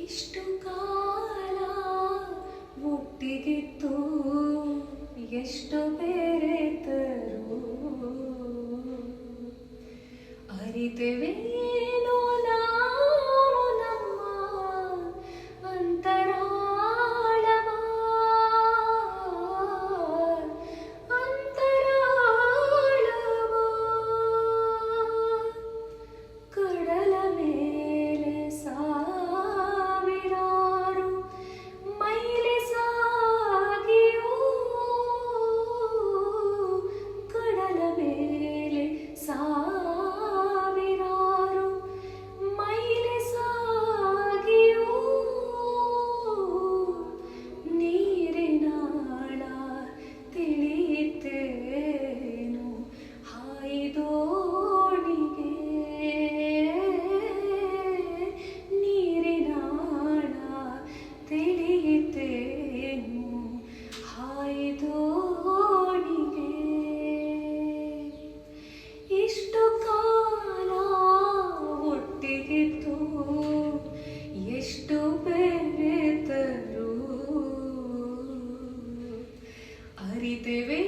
ಇಷ್ಟು ಕಾಲ ಒಟ್ಟಿಗಿತ್ತು ಎಷ್ಟು ಬೇರೆತರು ಅರಿತೆವೇನೋ ನಾವು ನಮ್ಮ ಅಂತರಾಳವ ಕಡಲ ಮೇಲೆ ಸಾವಿರಾರು ಮೈಲಿ ಸಾಗಿಯೋ ಕಡಲ ಮೇಲೆ ಸಾವಿರಾರು ಮೈಲಿ ಸಾಗಿಯೋ ನೀರಿನಾಳ ತಿಳಿಯಿತೇನು ಹಾಯ್ದೋಣಿಗೆ ನೀರಿನಾಳ ತಿಳಿಯಿತೇನು ಹಾಯ್ದೋಣಿಗೆ ಇಷ್ಟು ಕಾಲ ಒಟ್ಟಿಗಿತ್ತು ಎಷ್ಟು ಬೆರೆತರು ಅರಿತೆವೇ